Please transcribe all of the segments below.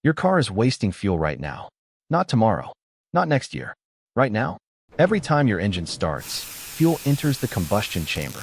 Your car is wasting fuel right now. Not tomorrow. Not next year. Right now. Every time your engine starts, fuel enters the combustion chamber.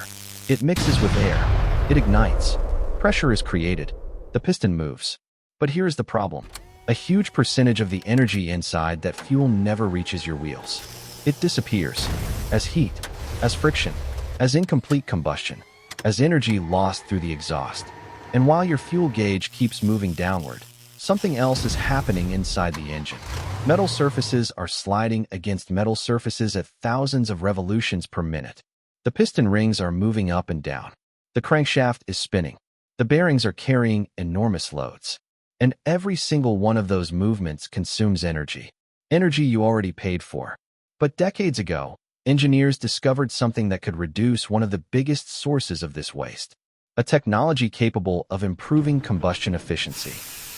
It mixes with air. It ignites. Pressure is created. The piston moves. But here's the problem. A huge percentage of the energy inside that fuel never reaches your wheels. It disappears. As heat. As friction. As incomplete combustion. As energy lost through the exhaust. And while your fuel gauge keeps moving downward, something else is happening inside the engine. Metal surfaces are sliding against metal surfaces at thousands of revolutions per minute. The piston rings are moving up and down. The crankshaft is spinning. The bearings are carrying enormous loads. And every single one of those movements consumes energy. Energy you already paid for. But decades ago, engineers discovered something that could reduce one of the biggest sources of this waste. A technology capable of improving combustion efficiency,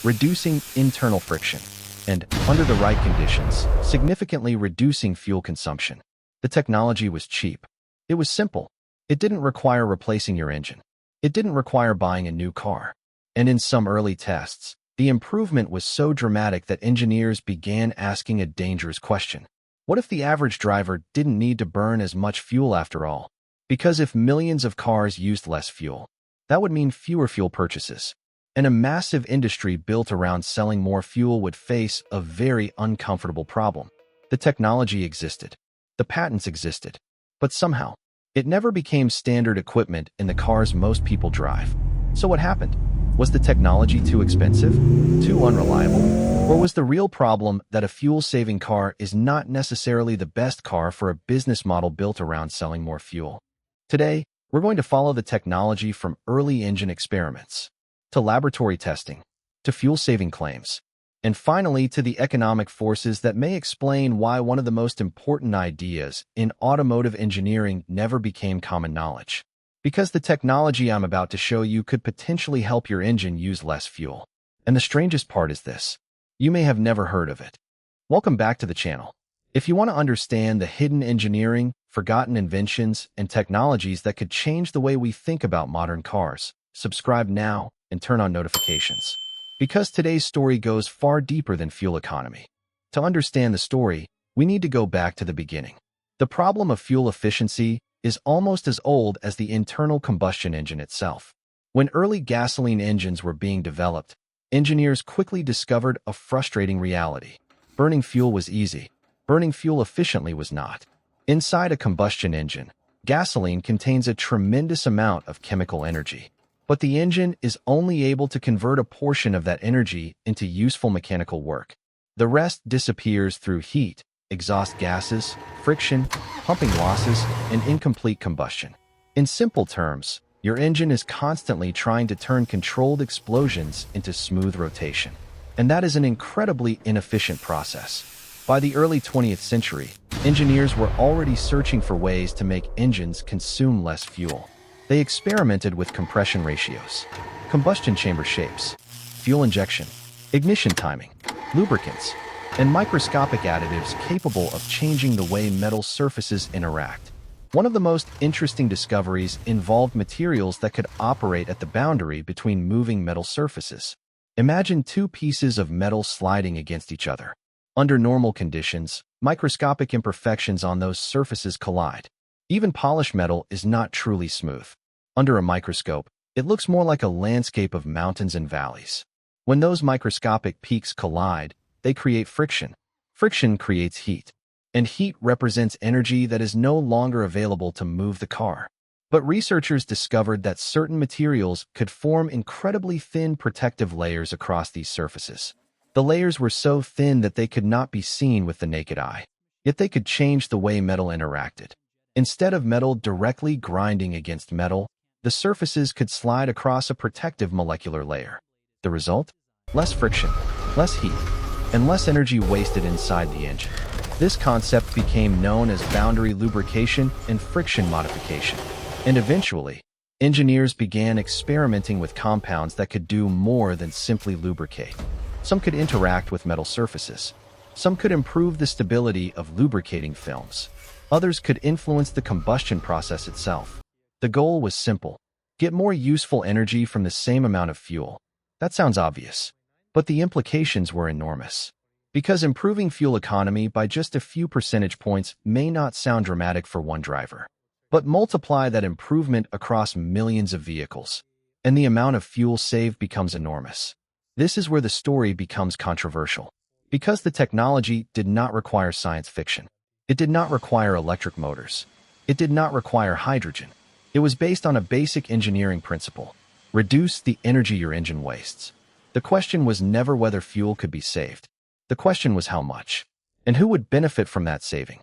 reducing internal friction, and, under the right conditions, significantly reducing fuel consumption. The technology was cheap. It was simple. It didn't require replacing your engine. It didn't require buying a new car. And in some early tests, the improvement was so dramatic that engineers began asking a dangerous question. What if the average driver didn't need to burn as much fuel after all? Because if millions of cars used less fuel, that would mean fewer fuel purchases. And a massive industry built around selling more fuel would face a very uncomfortable problem. The technology existed. The patents existed. But somehow, it never became standard equipment in the cars most people drive. So what happened? Was the technology too expensive? Too unreliable? Or was the real problem that a fuel-saving car is not necessarily the best car for a business model built around selling more fuel? Today, we're going to follow the technology from early engine experiments, to laboratory testing, to fuel-saving claims, and finally to the economic forces that may explain why one of the most important ideas in automotive engineering never became common knowledge. Because the technology I'm about to show you could potentially help your engine use less fuel. And the strangest part is this. You may have never heard of it. Welcome back to the channel. If you want to understand the hidden engineering, forgotten inventions, and technologies that could change the way we think about modern cars, subscribe now and turn on notifications. Because today's story goes far deeper than fuel economy. To understand the story, we need to go back to the beginning. The problem of fuel efficiency is almost as old as the internal combustion engine itself. When early gasoline engines were being developed, engineers quickly discovered a frustrating reality. Burning fuel was easy. Burning fuel efficiently was not. Inside a combustion engine, gasoline contains a tremendous amount of chemical energy. But the engine is only able to convert a portion of that energy into useful mechanical work. The rest disappears through heat, exhaust gases, friction, pumping losses, and incomplete combustion. In simple terms, your engine is constantly trying to turn controlled explosions into smooth rotation. And that is an incredibly inefficient process. By the early 20th century, engineers were already searching for ways to make engines consume less fuel. They experimented with compression ratios, combustion chamber shapes, fuel injection, ignition timing, lubricants, and microscopic additives capable of changing the way metal surfaces interact. One of the most interesting discoveries involved materials that could operate at the boundary between moving metal surfaces. Imagine two pieces of metal sliding against each other. Under normal conditions, microscopic imperfections on those surfaces collide. Even polished metal is not truly smooth. Under a microscope, it looks more like a landscape of mountains and valleys. When those microscopic peaks collide, they create friction. Friction creates heat. And heat represents energy that is no longer available to move the car. But researchers discovered that certain materials could form incredibly thin protective layers across these surfaces. The layers were so thin that they could not be seen with the naked eye. Yet they could change the way metal interacted. Instead of metal directly grinding against metal, the surfaces could slide across a protective molecular layer. The result? Less friction, less heat, and less energy wasted inside the engine. This concept became known as boundary lubrication and friction modification. And eventually, engineers began experimenting with compounds that could do more than simply lubricate. Some could interact with metal surfaces. Some could improve the stability of lubricating films. Others could influence the combustion process itself. The goal was simple. Get more useful energy from the same amount of fuel. That sounds obvious. But the implications were enormous. Because improving fuel economy by just a few percentage points may not sound dramatic for one driver. But multiply that improvement across millions of vehicles, and the amount of fuel saved becomes enormous. This is where the story becomes controversial. Because the technology did not require science fiction. It did not require electric motors. It did not require hydrogen. It was based on a basic engineering principle. Reduce the energy your engine wastes. The question was never whether fuel could be saved. The question was how much, and who would benefit from that saving.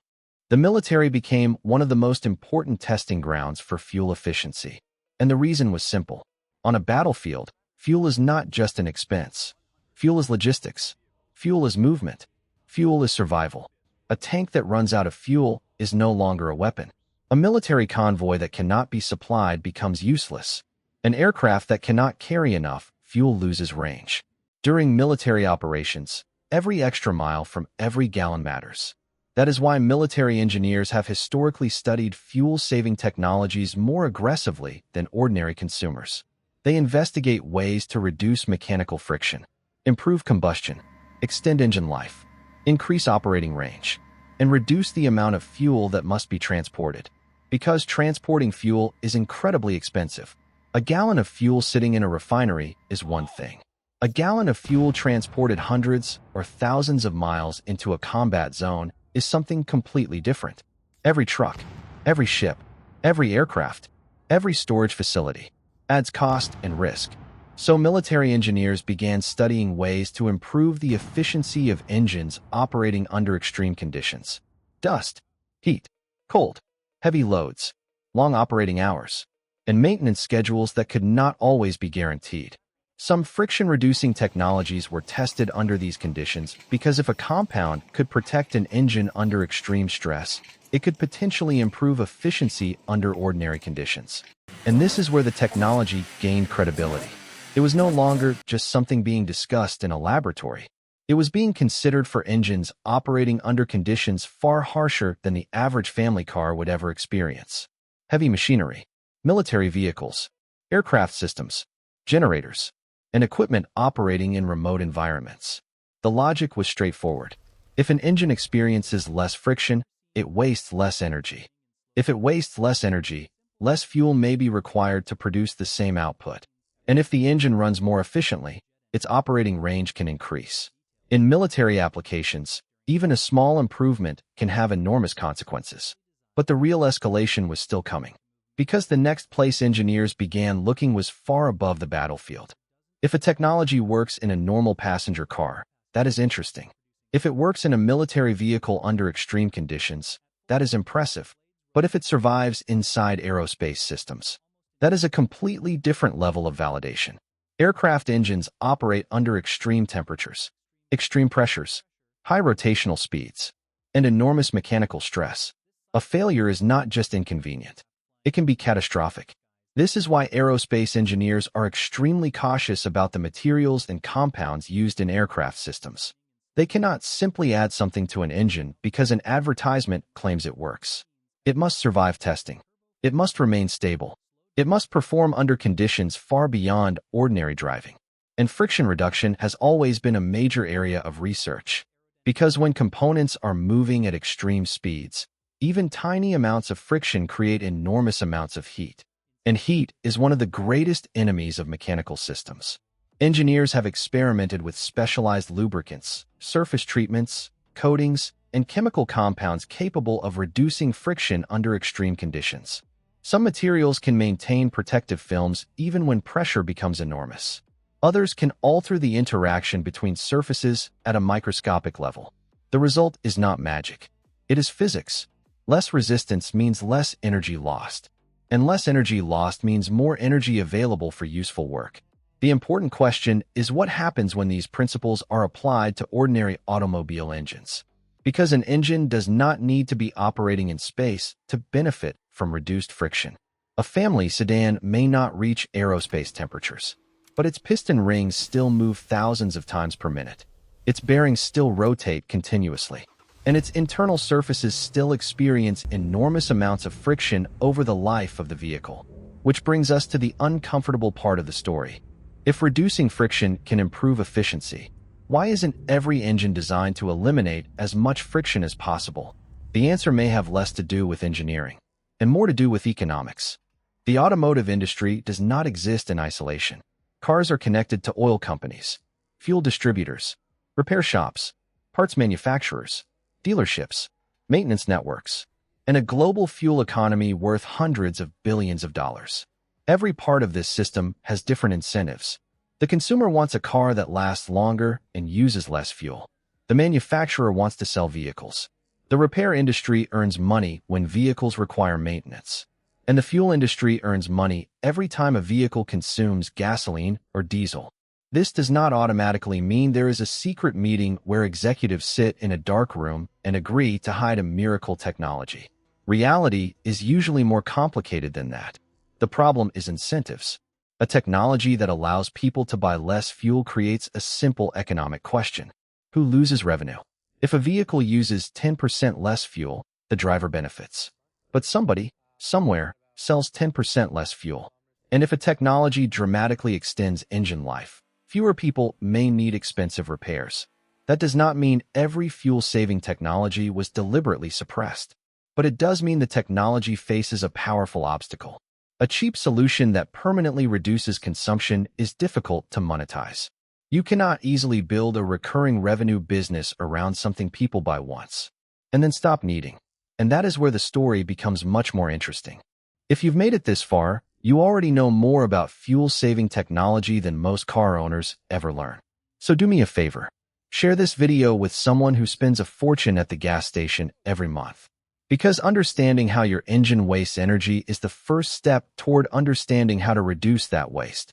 The military became one of the most important testing grounds for fuel efficiency. And the reason was simple. On a battlefield, fuel is not just an expense. Fuel is logistics. Fuel is movement. Fuel is survival. A tank that runs out of fuel is no longer a weapon. A military convoy that cannot be supplied becomes useless. An aircraft that cannot carry enough fuel loses range. During military operations, every extra mile from every gallon matters. That is why military engineers have historically studied fuel-saving technologies more aggressively than ordinary consumers. They investigate ways to reduce mechanical friction, improve combustion, extend engine life, increase operating range, and reduce the amount of fuel that must be transported. Because transporting fuel is incredibly expensive. A gallon of fuel sitting in a refinery is one thing. A gallon of fuel transported hundreds or thousands of miles into a combat zone is something completely different. Every truck, every ship, every aircraft, every storage facility adds cost and risk. So military engineers began studying ways to improve the efficiency of engines operating under extreme conditions. Dust, heat, cold, heavy loads, long operating hours, and maintenance schedules that could not always be guaranteed. Some friction-reducing technologies were tested under these conditions because if a compound could protect an engine under extreme stress, it could potentially improve efficiency under ordinary conditions. And this is where the technology gained credibility. It was no longer just something being discussed in a laboratory. It was being considered for engines operating under conditions far harsher than the average family car would ever experience. Heavy machinery, military vehicles, aircraft systems, generators, and equipment operating in remote environments. The logic was straightforward. If an engine experiences less friction, it wastes less energy. If it wastes less energy, less fuel may be required to produce the same output. And if the engine runs more efficiently, its operating range can increase. In military applications, even a small improvement can have enormous consequences. But the real escalation was still coming. Because the next place engineers began looking was far above the battlefield. If a technology works in a normal passenger car, that is interesting. If it works in a military vehicle under extreme conditions, that is impressive. But if it survives inside aerospace systems, that is a completely different level of validation. Aircraft engines operate under extreme temperatures, extreme pressures, high rotational speeds, and enormous mechanical stress. A failure is not just inconvenient. It can be catastrophic. This is why aerospace engineers are extremely cautious about the materials and compounds used in aircraft systems. They cannot simply add something to an engine because an advertisement claims it works. It must survive testing. It must remain stable. It must perform under conditions far beyond ordinary driving. And friction reduction has always been a major area of research. Because when components are moving at extreme speeds, even tiny amounts of friction create enormous amounts of heat. And heat is one of the greatest enemies of mechanical systems. Engineers have experimented with specialized lubricants, surface treatments, coatings, and chemical compounds capable of reducing friction under extreme conditions. Some materials can maintain protective films even when pressure becomes enormous. Others can alter the interaction between surfaces at a microscopic level. The result is not magic. It is physics. Less resistance means less energy lost. And less energy lost means more energy available for useful work. The important question is what happens when these principles are applied to ordinary automobile engines. Because an engine does not need to be operating in space to benefit from reduced friction. A family sedan may not reach aerospace temperatures, but its piston rings still move thousands of times per minute. Its bearings still rotate continuously. And its internal surfaces still experience enormous amounts of friction over the life of the vehicle. Which brings us to the uncomfortable part of the story. If reducing friction can improve efficiency, why isn't every engine designed to eliminate as much friction as possible? The answer may have less to do with engineering and more to do with economics. The automotive industry does not exist in isolation. Cars are connected to oil companies, fuel distributors, repair shops, parts manufacturers, dealerships, maintenance networks, and a global fuel economy worth hundreds of billions of dollars. Every part of this system has different incentives. The consumer wants a car that lasts longer and uses less fuel. The manufacturer wants to sell vehicles. The repair industry earns money when vehicles require maintenance. And the fuel industry earns money every time a vehicle consumes gasoline or diesel. This does not automatically mean there is a secret meeting where executives sit in a dark room and agree to hide a miracle technology. Reality is usually more complicated than that. The problem is incentives. A technology that allows people to buy less fuel creates a simple economic question. Who loses revenue? If a vehicle uses 10% less fuel, the driver benefits. But somebody, somewhere, sells 10% less fuel. And if a technology dramatically extends engine life, fewer people may need expensive repairs. That does not mean every fuel-saving technology was deliberately suppressed. But it does mean the technology faces a powerful obstacle. A cheap solution that permanently reduces consumption is difficult to monetize. You cannot easily build a recurring revenue business around something people buy once and then stop needing. And that is where the story becomes much more interesting. If you've made it this far, you already know more about fuel-saving technology than most car owners ever learn. So do me a favor. Share this video with someone who spends a fortune at the gas station every month. Because understanding how your engine wastes energy is the first step toward understanding how to reduce that waste.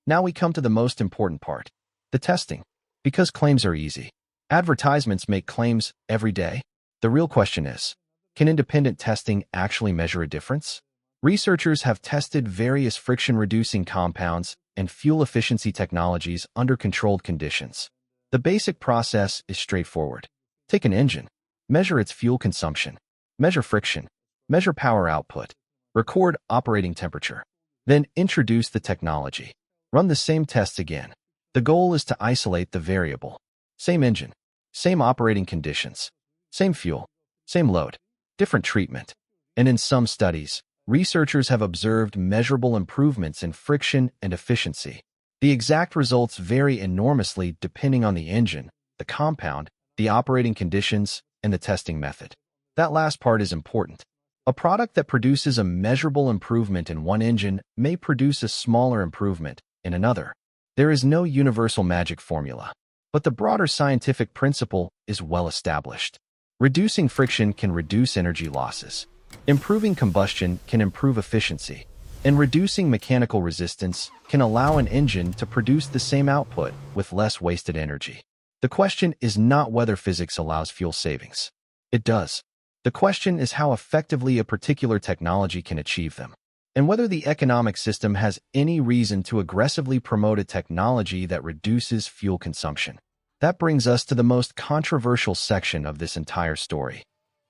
Now we come to the most important part, the testing. Because claims are easy. Advertisements make claims every day. The real question is, can independent testing actually measure a difference? Researchers have tested various friction-reducing compounds and fuel efficiency technologies under controlled conditions. The basic process is straightforward. Take an engine, measure its fuel consumption, measure friction, measure power output, record operating temperature, then introduce the technology. Run the same tests again. The goal is to isolate the variable. Same engine, same operating conditions, same fuel, same load, different treatment. And in some studies, researchers have observed measurable improvements in friction and efficiency. The exact results vary enormously depending on the engine, the compound, the operating conditions, and the testing method. That last part is important. A product that produces a measurable improvement in one engine may produce a smaller improvement in another. There is no universal magic formula, but the broader scientific principle is well established. Reducing friction can reduce energy losses. Improving combustion can improve efficiency. And reducing mechanical resistance can allow an engine to produce the same output with less wasted energy. The question is not whether physics allows fuel savings. It does. The question is how effectively a particular technology can achieve them, and whether the economic system has any reason to aggressively promote a technology that reduces fuel consumption. That brings us to the most controversial section of this entire story,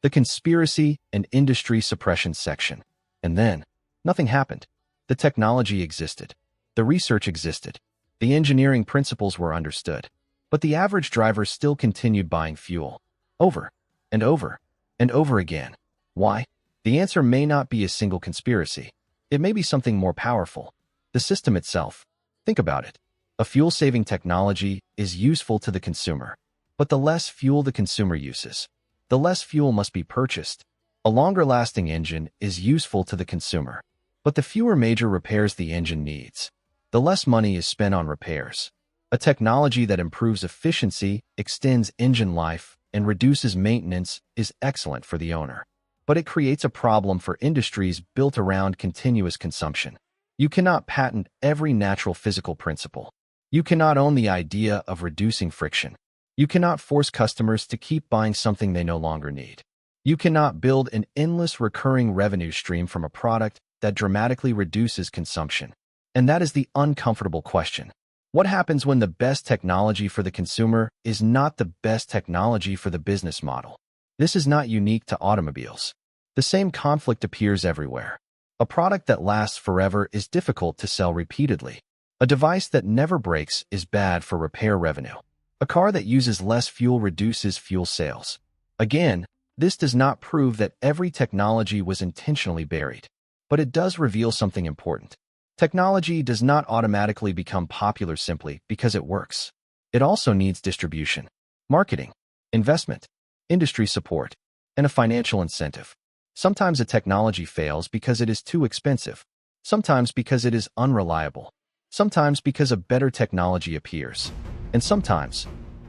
the conspiracy and industry suppression section. And then, nothing happened. The technology existed. The research existed. The engineering principles were understood. But the average driver still continued buying fuel. Over and over and over again. Why? The answer may not be a single conspiracy. It may be something more powerful. The system itself. Think about it. A fuel-saving technology is useful to the consumer. But the less fuel the consumer uses, the less fuel must be purchased. A longer-lasting engine is useful to the consumer. But the fewer major repairs the engine needs, the less money is spent on repairs. A technology that improves efficiency, extends engine life, and reduces maintenance is excellent for the owner. But it creates a problem for industries built around continuous consumption. You cannot patent every natural physical principle. You cannot own the idea of reducing friction. You cannot force customers to keep buying something they no longer need. You cannot build an endless recurring revenue stream from a product that dramatically reduces consumption. And that is the uncomfortable question. What happens when the best technology for the consumer is not the best technology for the business model? This is not unique to automobiles. The same conflict appears everywhere. A product that lasts forever is difficult to sell repeatedly. A device that never breaks is bad for repair revenue. A car that uses less fuel reduces fuel sales. Again, this does not prove that every technology was intentionally buried, but it does reveal something important. Technology does not automatically become popular simply because it works. It also needs distribution, marketing, investment, industry support, and a financial incentive. Sometimes a technology fails because it is too expensive, sometimes because it is unreliable, sometimes because a better technology appears, and sometimes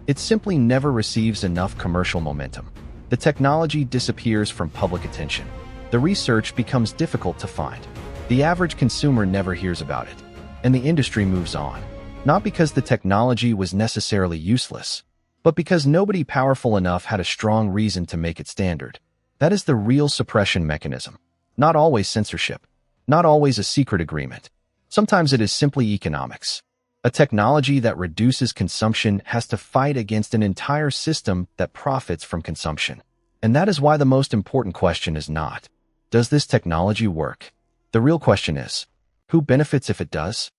it simply never receives enough commercial momentum. The technology disappears from public attention. The research becomes difficult to find. The average consumer never hears about it, and the industry moves on. Not because the technology was necessarily useless, but because nobody powerful enough had a strong reason to make it standard. That is the real suppression mechanism. Not always censorship, not always a secret agreement. Sometimes it is simply economics. A technology that reduces consumption has to fight against an entire system that profits from consumption. And that is why the most important question is not, does this technology work? The real question is, who benefits if it does?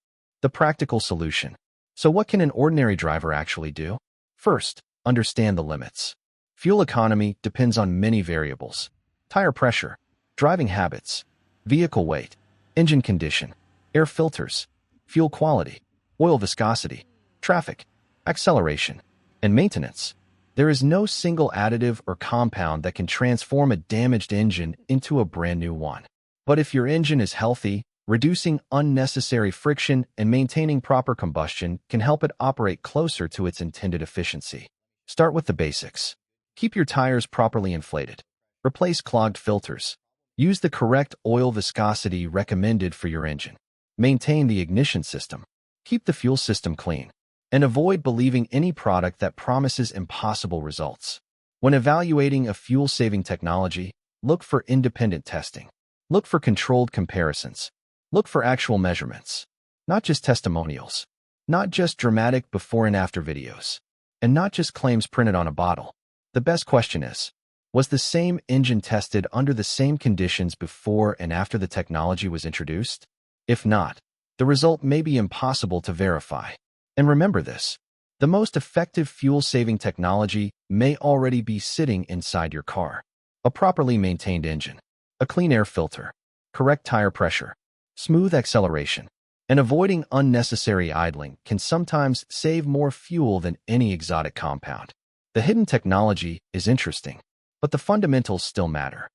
The practical solution. So what can an ordinary driver actually do? First, understand the limits. Fuel economy depends on many variables: tire pressure, driving habits, vehicle weight, engine condition, air filters, fuel quality, oil viscosity, traffic, acceleration, and maintenance. There is no single additive or compound that can transform a damaged engine into a brand new one. But if your engine is healthy, reducing unnecessary friction and maintaining proper combustion can help it operate closer to its intended efficiency. Start with the basics. Keep your tires properly inflated. Replace clogged filters. Use the correct oil viscosity recommended for your engine. Maintain the ignition system. Keep the fuel system clean. And avoid believing any product that promises impossible results. When evaluating a fuel-saving technology, look for independent testing. Look for controlled comparisons. Look for actual measurements, not just testimonials, not just dramatic before and after videos, and not just claims printed on a bottle. The best question is, was the same engine tested under the same conditions before and after the technology was introduced? If not, the result may be impossible to verify. And remember this, the most effective fuel-saving technology may already be sitting inside your car. A properly maintained engine, a clean air filter, correct tire pressure, smooth acceleration, and avoiding unnecessary idling can sometimes save more fuel than any exotic compound. The hidden technology is interesting, but the fundamentals still matter.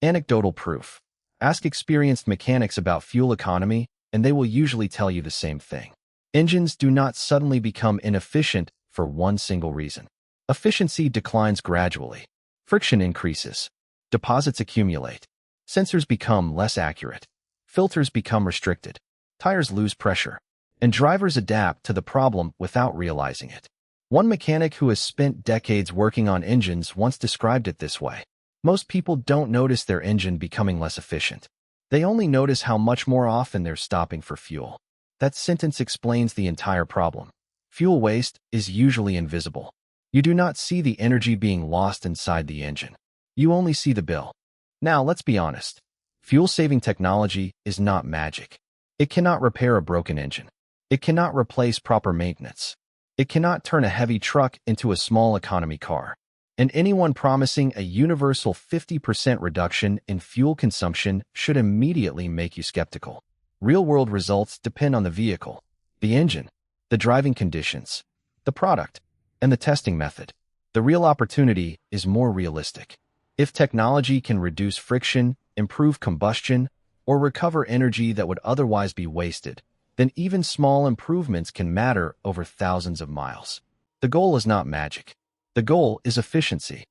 Anecdotal proof. Ask experienced mechanics about fuel economy, and they will usually tell you the same thing. Engines do not suddenly become inefficient for one single reason. Efficiency declines gradually. Friction increases. Deposits accumulate. Sensors become less accurate. Filters become restricted. Tires lose pressure. And drivers adapt to the problem without realizing it. One mechanic who has spent decades working on engines once described it this way. Most people don't notice their engine becoming less efficient. They only notice how much more often they're stopping for fuel. That sentence explains the entire problem. Fuel waste is usually invisible. You do not see the energy being lost inside the engine. You only see the bill. Now, let's be honest. Fuel-saving technology is not magic. It cannot repair a broken engine. It cannot replace proper maintenance. It cannot turn a heavy truck into a small economy car. And anyone promising a universal 50% reduction in fuel consumption should immediately make you skeptical. Real-world results depend on the vehicle, the engine, the driving conditions, the product, and the testing method. The real opportunity is more realistic. If technology can reduce friction, improve combustion, or recover energy that would otherwise be wasted, then even small improvements can matter over thousands of miles. The goal is not magic. The goal is efficiency.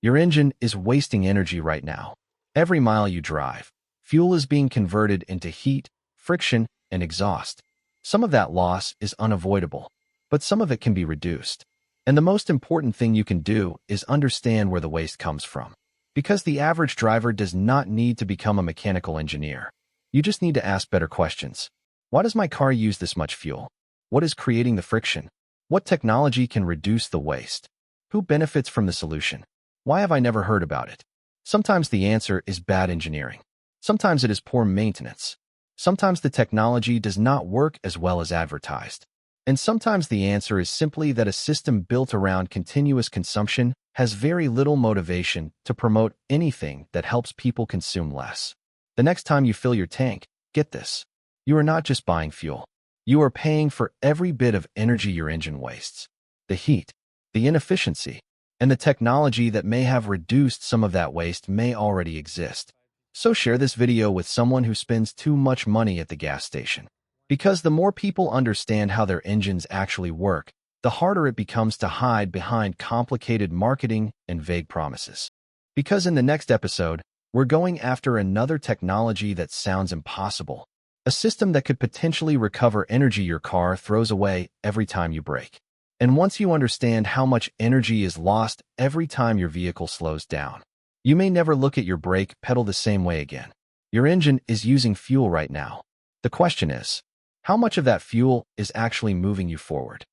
Your engine is wasting energy right now. Every mile you drive, fuel is being converted into heat, friction, and exhaust. Some of that loss is unavoidable, but some of it can be reduced. And the most important thing you can do is understand where the waste comes from. Because the average driver does not need to become a mechanical engineer. You just need to ask better questions. Why does my car use this much fuel? What is creating the friction? What technology can reduce the waste? Who benefits from the solution? Why have I never heard about it? Sometimes the answer is bad engineering. Sometimes it is poor maintenance. Sometimes the technology does not work as well as advertised. And sometimes the answer is simply that a system built around continuous consumption has very little motivation to promote anything that helps people consume less. The next time you fill your tank, get this. You are not just buying fuel. You are paying for every bit of energy your engine wastes. The heat, the inefficiency, and the technology that may have reduced some of that waste may already exist. So share this video with someone who spends too much money at the gas station. Because the more people understand how their engines actually work, the harder it becomes to hide behind complicated marketing and vague promises. Because in the next episode, we're going after another technology that sounds impossible, a system that could potentially recover energy your car throws away every time you brake. And once you understand how much energy is lost every time your vehicle slows down, you may never look at your brake pedal the same way again. Your engine is using fuel right now. The question is, how much of that fuel is actually moving you forward?